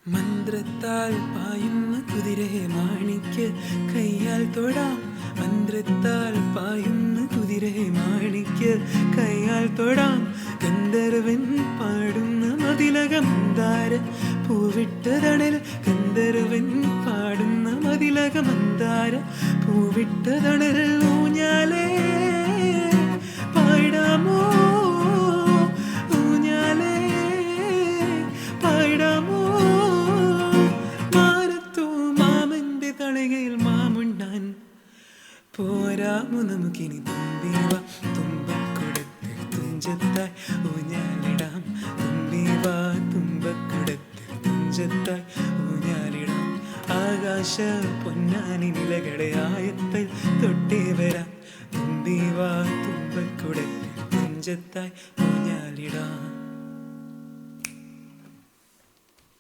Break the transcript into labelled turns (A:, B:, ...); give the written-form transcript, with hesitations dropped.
A: മന്ത്രത്താൽ പായുന്ന കുതിരയെ മാണിക്ക് കയ്യാൽ തൊടാം. മന്ത്രത്താൽ പായുന്ന കുതിരയെ മാണിക്ക് കയ്യാൽ തൊടാം. ഗന്ധർവൻ പാടുന്ന മതിലകമന്താര പൂവിട്ട തണൽ. ഗന്ധർവൻ പാടുന്ന മതിലകമന്താര പൂവിട്ട തണൽ. ഊഞ്ഞാലേ പാടാമോ, ഊഞ്ഞാലേ പാടാമോ. മാമുണ്ടാൻ പോരാമോ നമുക്കിനി. തുമ്പിവ തുമ്പക്കുടത്തിൽ തുഞ്ചത്തായി ഊഞ്ഞാലിടാം. തുമ്പിവ തുമ്പക്കുടത്തിൽ തുഞ്ചത്തായി ഊഞ്ഞാലിടാം. ആകാശ പൊന്നാനി നിലകളെ ആയത്തിൽ തൊട്ടേ വരാം. തുമ്പിവ തുമ്പക്കുടത്തിൽ തുഞ്ചത്തായി ഊഞ്ഞാലിടാം.